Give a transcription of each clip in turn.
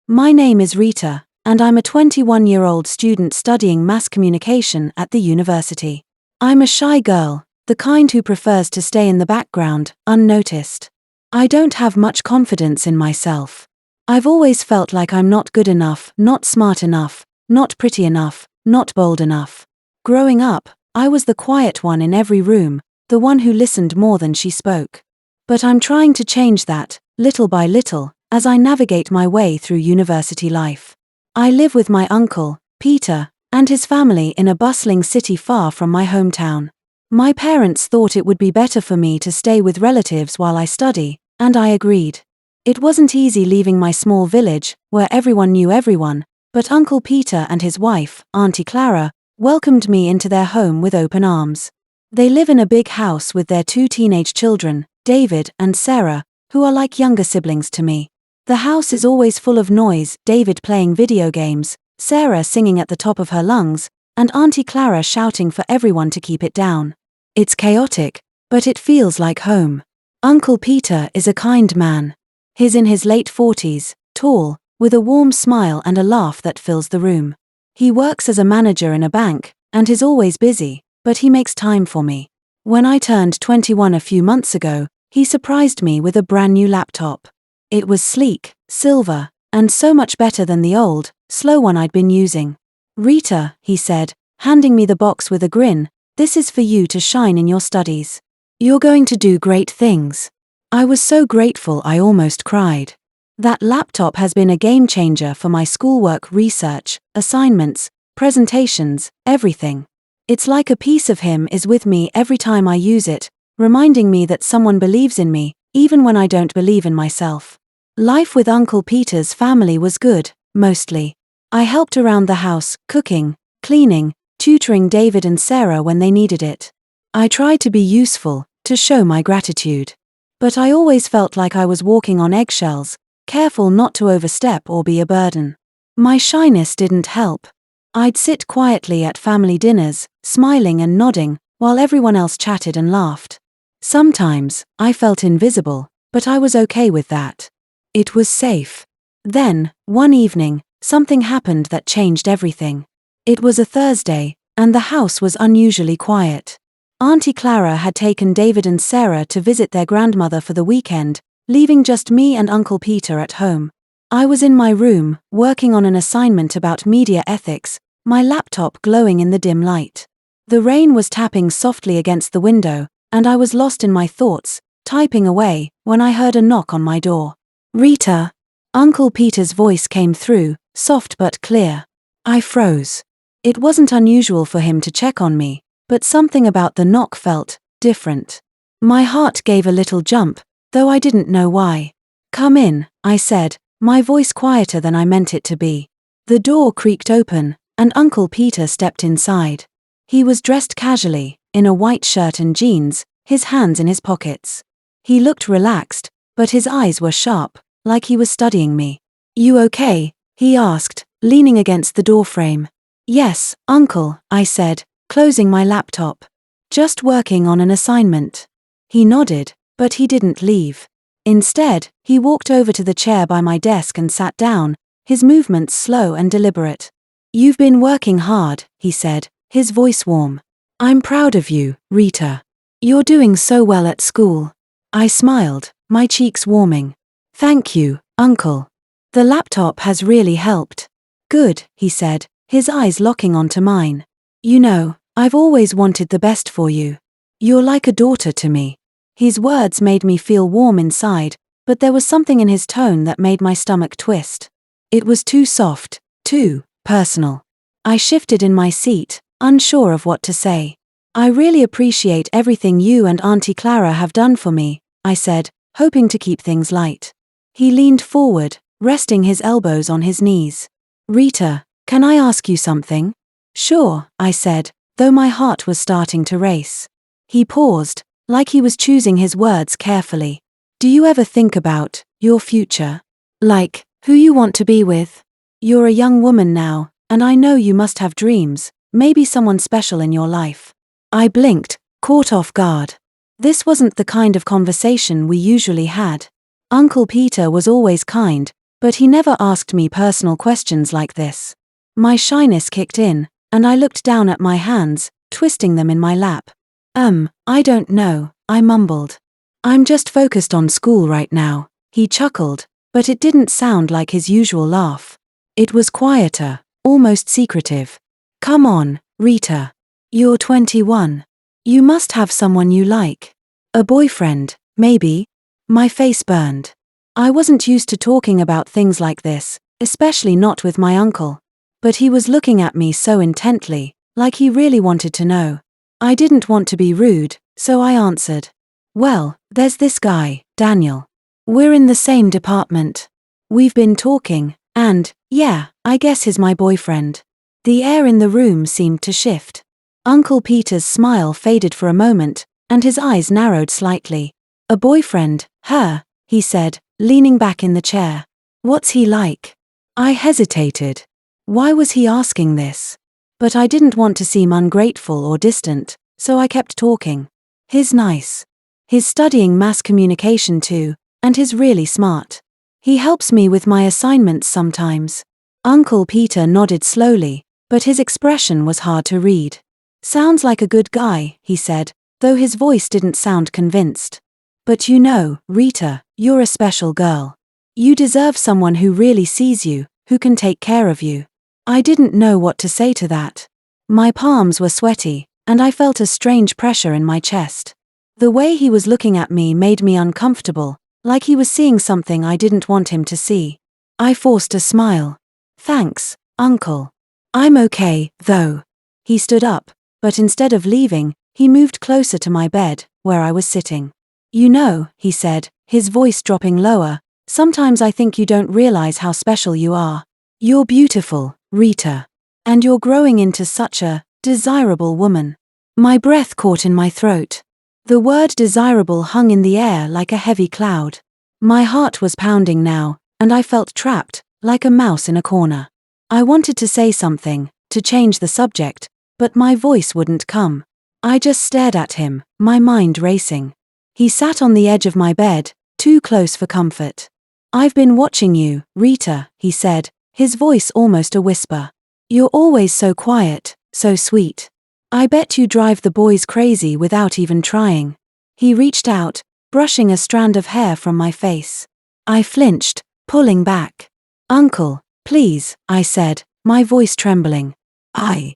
My name is Rita, and I'm a 21-year-old student studying mass communication at the university. I'm a shy girl, the kind who prefers to stay in the background, unnoticed. I don't have much confidence in myself. I've always felt like I'm not good enough, not smart enough, not pretty enough, not bold enough. Growing up, I was the quiet one in every room, the one who listened more than she spoke. But I'm trying to change that, little by little, as I navigate my way through university life. I live with my uncle, Peter, and his family in a bustling city far from my hometown. My parents thought it would be better for me to stay with relatives while I study, and I agreed. It wasn't easy leaving my small village, where everyone knew everyone, but Uncle Peter and his wife, Auntie Clara, welcomed me into their home with open arms. They live in a big house with their 2 teenage children, David and Sarah, who are like younger siblings to me. The house is always full of noise, David playing video games, Sarah singing at the top of her lungs, and Auntie Clara shouting for everyone to keep it down. It's chaotic, but it feels like home. Uncle Peter is a kind man. He's in his late 40s, tall, with a warm smile and a laugh that fills the room. He works as a manager in a bank, and is always busy, but he makes time for me. When I turned 21 a few months ago, he surprised me with a brand new laptop. It was sleek, silver, and so much better than the old, slow one I'd been using. "Rita," he said, handing me the box with a grin, "this is for you to shine in your studies. You're going to do great things." I was so grateful I almost cried. That laptop has been a game changer for my schoolwork, research, assignments, presentations, everything. It's like a piece of him is with me every time I use it, reminding me that someone believes in me, even when I don't believe in myself. Life with Uncle Peter's family was good, mostly. I helped around the house, cooking, cleaning, tutoring David and Sarah when they needed it. I tried to be useful, to show my gratitude. But I always felt like I was walking on eggshells, careful not to overstep or be a burden. My shyness didn't help. I'd sit quietly at family dinners, smiling and nodding, while everyone else chatted and laughed. Sometimes, I felt invisible, but I was okay with that. It was safe. Then, one evening, something happened that changed everything. It was a Thursday, and the house was unusually quiet. Auntie Clara had taken David and Sarah to visit their grandmother for the weekend, leaving just me and Uncle Peter at home. I was in my room, working on an assignment about media ethics, my laptop glowing in the dim light. The rain was tapping softly against the window, and I was lost in my thoughts, typing away, when I heard a knock on my door. "Rita." Uncle Peter's voice came through, soft but clear. I froze. It wasn't unusual for him to check on me, but something about the knock felt different. My heart gave a little jump, though I didn't know why. "Come in," I said, my voice quieter than I meant it to be. The door creaked open, and Uncle Peter stepped inside. He was dressed casually, in a white shirt and jeans, his hands in his pockets. He looked relaxed, but his eyes were sharp, like he was studying me. "You okay?" he asked, leaning against the doorframe. "Yes, Uncle," I said, closing my laptop. "Just working on an assignment." He nodded, but he didn't leave. Instead, he walked over to the chair by my desk and sat down, his movements slow and deliberate. "You've been working hard," he said, his voice warm. "I'm proud of you, Rita. You're doing so well at school." I smiled, my cheeks warming. "Thank you, Uncle. The laptop has really helped." "Good," he said, his eyes locking onto mine. "You know, I've always wanted the best for you. You're like a daughter to me." His words made me feel warm inside, but there was something in his tone that made my stomach twist. It was too soft, too personal. I shifted in my seat, unsure of what to say. "I really appreciate everything you and Auntie Clara have done for me," I said, hoping to keep things light. He leaned forward, resting his elbows on his knees. "Rita, can I ask you something?" "Sure," I said, though my heart was starting to race. He paused, like he was choosing his words carefully. "Do you ever think about your future? Like, who you want to be with? You're a young woman now, and I know you must have dreams, maybe someone special in your life." I blinked, caught off guard. This wasn't the kind of conversation we usually had. Uncle Peter was always kind, But he never asked me personal questions like this. My shyness kicked in, and I looked down at my hands, twisting them in my lap. I don't know, I mumbled. I'm just focused on school right now, he chuckled, but it didn't sound like his usual laugh. It was quieter, almost secretive. Come on, Rita. You're 21. You must have someone you like. A boyfriend, maybe? My face burned. I wasn't used to talking about things like this, especially not with my uncle. But he was looking at me so intently, like he really wanted to know. I didn't want to be rude, so I answered. Well, there's this guy, Daniel. We're in the same department. We've been talking, and, yeah, I guess he's my boyfriend. The air in the room seemed to shift. Uncle Peter's smile faded for a moment, and his eyes narrowed slightly. A boyfriend, her, he said, leaning back in the chair. What's he like? I hesitated. Why was he asking this? But I didn't want to seem ungrateful or distant, so I kept talking. He's nice. He's studying mass communication too, and he's really smart. He helps me with my assignments sometimes. Uncle Peter nodded slowly, but his expression was hard to read. Sounds like a good guy, he said, though his voice didn't sound convinced. But you know, Rita, you're a special girl. You deserve someone who really sees you, who can take care of you. I didn't know what to say to that. My palms were sweaty, and I felt a strange pressure in my chest. The way he was looking at me made me uncomfortable, like he was seeing something I didn't want him to see. I forced a smile. Thanks, Uncle. I'm okay, though. He stood up, but instead of leaving, he moved closer to my bed, where I was sitting. You know, he said, his voice dropping lower, sometimes I think you don't realize how special you are. You're beautiful, Rita. And you're growing into such a desirable woman. My breath caught in my throat. The word desirable hung in the air like a heavy cloud. My heart was pounding now, and I felt trapped, like a mouse in a corner. I wanted to say something, to change the subject, but my voice wouldn't come. I just stared at him, my mind racing. He sat on the edge of my bed, too close for comfort. I've been watching you, Rita, he said, his voice almost a whisper. You're always so quiet, so sweet. I bet you drive the boys crazy without even trying. He reached out, brushing a strand of hair from my face. I flinched, pulling back. Uncle, please, I said, my voice trembling. I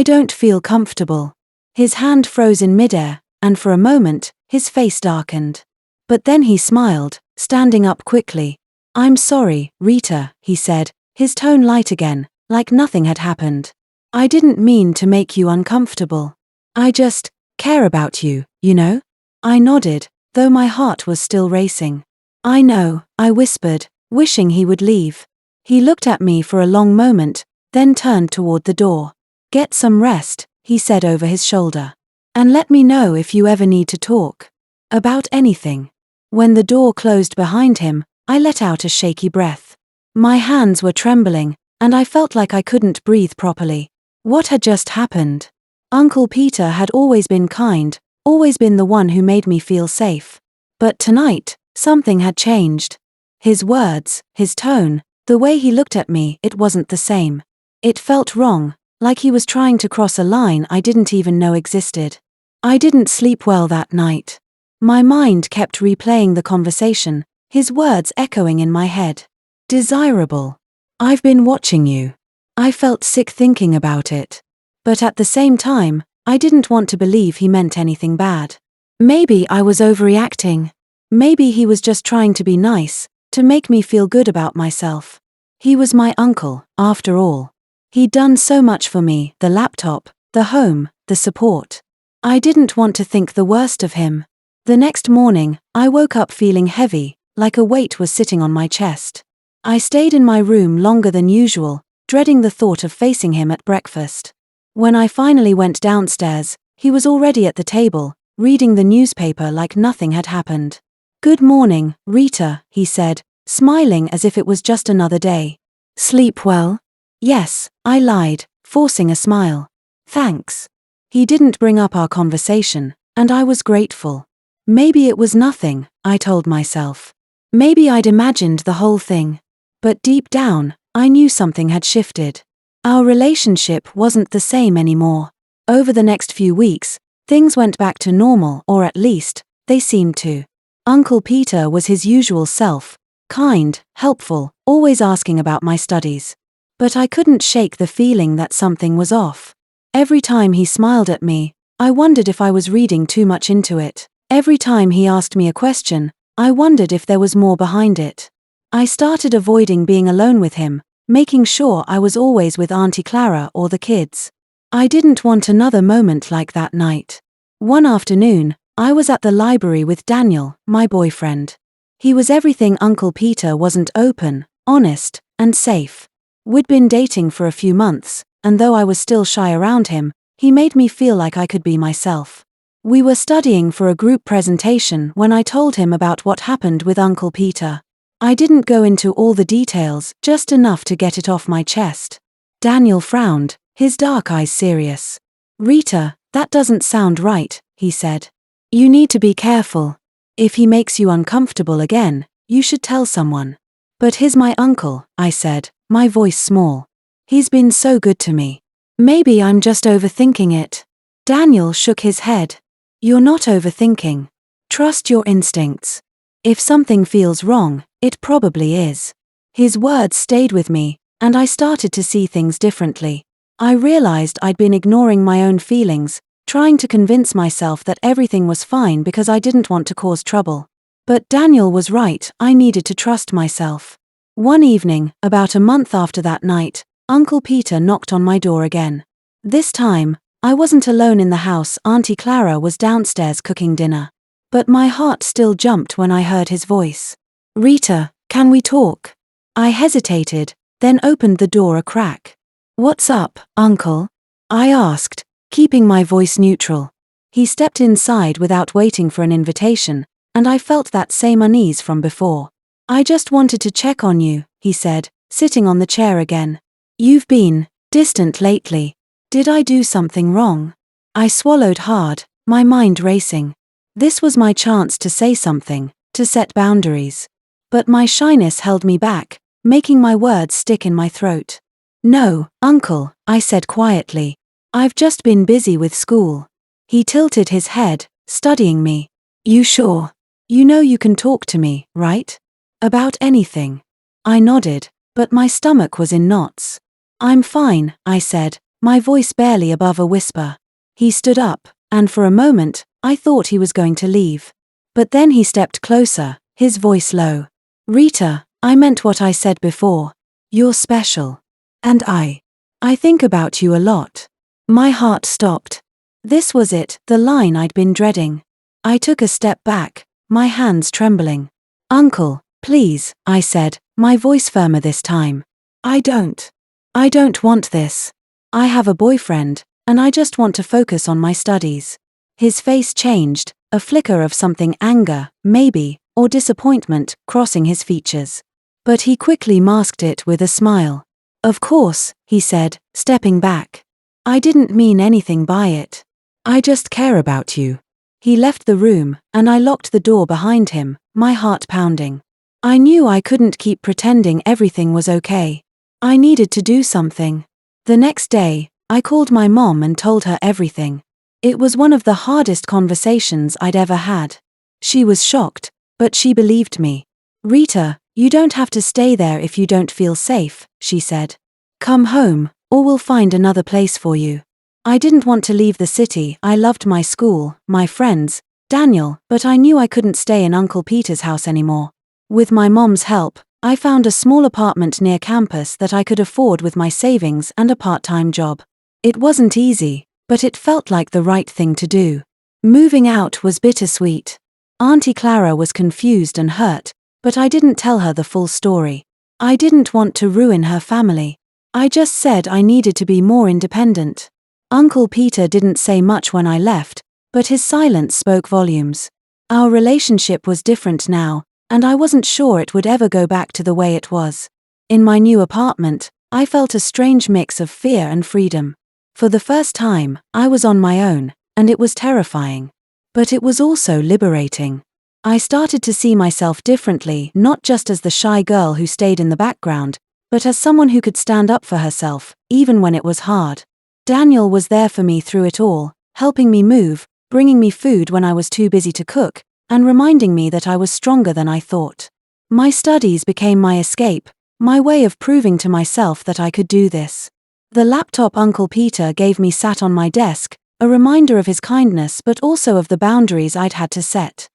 don't feel comfortable. His hand froze in midair, and for a moment, his face darkened. But then he smiled, standing up quickly. I'm sorry, Rita, he said, his tone light again, like nothing had happened. I didn't mean to make you uncomfortable. I just care about you, you know? I nodded, though my heart was still racing. I know, I whispered, wishing he would leave. He looked at me for a long moment, then turned toward the door. Get some rest, he said over his shoulder. And let me know if you ever need to talk. About anything. When the door closed behind him, I let out a shaky breath. My hands were trembling, and I felt like I couldn't breathe properly. What had just happened? Uncle Peter had always been kind, always been the one who made me feel safe. But tonight, something had changed. His words, his tone, the way he looked at me, it wasn't the same. It felt wrong, like he was trying to cross a line I didn't even know existed. I didn't sleep well that night. My mind kept replaying the conversation, his words echoing in my head. Desirable. I've been watching you. I felt sick thinking about it. But at the same time, I didn't want to believe he meant anything bad. Maybe I was overreacting. Maybe he was just trying to be nice, to make me feel good about myself. He was my uncle, after all. He'd done so much for me, the laptop, the home, the support. I didn't want to think the worst of him. The next morning, I woke up feeling heavy, like a weight was sitting on my chest. I stayed in my room longer than usual, dreading the thought of facing him at breakfast. When I finally went downstairs, he was already at the table, reading the newspaper like nothing had happened. Good morning, Rita, he said, smiling as if it was just another day. Sleep well? Yes, I lied, forcing a smile. Thanks. He didn't bring up our conversation, and I was grateful. Maybe it was nothing, I told myself. Maybe I'd imagined the whole thing. But deep down, I knew something had shifted. Our relationship wasn't the same anymore. Over the next few weeks, things went back to normal, or at least, they seemed to. Uncle Peter was his usual self, kind, helpful, always asking about my studies. But I couldn't shake the feeling that something was off. Every time he smiled at me, I wondered if I was reading too much into it. Every time he asked me a question, I wondered if there was more behind it. I started avoiding being alone with him, making sure I was always with Auntie Clara or the kids. I didn't want another moment like that night. One afternoon, I was at the library with Daniel, my boyfriend. He was everything Uncle Peter wasn't: open, honest, and safe. We'd been dating for a few months, and though I was still shy around him, he made me feel like I could be myself. We were studying for a group presentation when I told him about what happened with Uncle Peter. I didn't go into all the details, just enough to get it off my chest. Daniel frowned, his dark eyes serious. "Rita, that doesn't sound right," he said. "You need to be careful. If he makes you uncomfortable again, you should tell someone." "But he's my uncle," I said, my voice small. "He's been so good to me. Maybe I'm just overthinking it." Daniel shook his head. "You're not overthinking. Trust your instincts. If something feels wrong, it probably is." His words stayed with me, and I started to see things differently. I realized I'd been ignoring my own feelings, trying to convince myself that everything was fine because I didn't want to cause trouble. But Daniel was right, I needed to trust myself. One evening, about a month after that night, Uncle Peter knocked on my door again. This time, I wasn't alone in the house. Auntie Clara was downstairs cooking dinner. But my heart still jumped when I heard his voice. "Rita, can we talk?" I hesitated, then opened the door a crack. "What's up, Uncle?" I asked, keeping my voice neutral. He stepped inside without waiting for an invitation, and I felt that same unease from before. "I just wanted to check on you," he said, sitting on the chair again. "You've been distant lately. Did I do something wrong?" I swallowed hard, my mind racing. This was my chance to say something, to set boundaries. But my shyness held me back, making my words stick in my throat. "No, Uncle," I said quietly. "I've just been busy with school." He tilted his head, studying me. "You sure? You know you can talk to me, right? About anything?" I nodded, but my stomach was in knots. "I'm fine," I said, my voice barely above a whisper. He stood up, and for a moment, I thought he was going to leave. But then he stepped closer, his voice low. "Rita, I meant what I said before. You're special. And I think about you a lot." My heart stopped. This was it, the line I'd been dreading. I took a step back, my hands trembling. "Uncle, please," I said, my voice firmer this time. I don't want this. I have a boyfriend, and I just want to focus on my studies." His face changed, a flicker of something, anger, maybe, or disappointment, crossing his features. But he quickly masked it with a smile. "Of course," he said, stepping back. "I didn't mean anything by it. I just care about you." He left the room, and I locked the door behind him, my heart pounding. I knew I couldn't keep pretending everything was okay. I needed to do something. The next day, I called my mom and told her everything. It was one of the hardest conversations I'd ever had. She was shocked, but she believed me. "Rita, you don't have to stay there if you don't feel safe," she said. "Come home, or we'll find another place for you." I didn't want to leave the city. I loved my school, my friends, Daniel, but I knew I couldn't stay in Uncle Peter's house anymore. With my mom's help, I found a small apartment near campus that I could afford with my savings and a part-time job. It wasn't easy, but it felt like the right thing to do. Moving out was bittersweet. Auntie Clara was confused and hurt, but I didn't tell her the full story. I didn't want to ruin her family. I just said I needed to be more independent. Uncle Peter didn't say much when I left, but his silence spoke volumes. Our relationship was different now, and I wasn't sure it would ever go back to the way it was. In my new apartment, I felt a strange mix of fear and freedom. For the first time, I was on my own, and it was terrifying. But it was also liberating. I started to see myself differently, not just as the shy girl who stayed in the background, but as someone who could stand up for herself, even when it was hard. Daniel was there for me through it all, helping me move, bringing me food when I was too busy to cook, and reminding me that I was stronger than I thought. My studies became my escape, my way of proving to myself that I could do this. The laptop Uncle Peter gave me sat on my desk, a reminder of his kindness but also of the boundaries I'd had to set.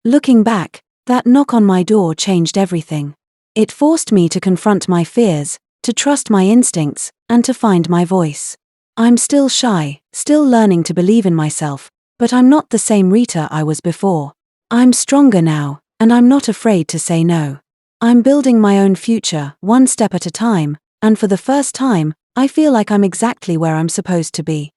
Looking back, that knock on my door changed everything. It forced me to confront my fears, to trust my instincts, and to find my voice. I'm still shy, still learning to believe in myself, but I'm not the same Rita I was before. I'm stronger now, and I'm not afraid to say no. I'm building my own future, one step at a time, and for the first time, I feel like I'm exactly where I'm supposed to be.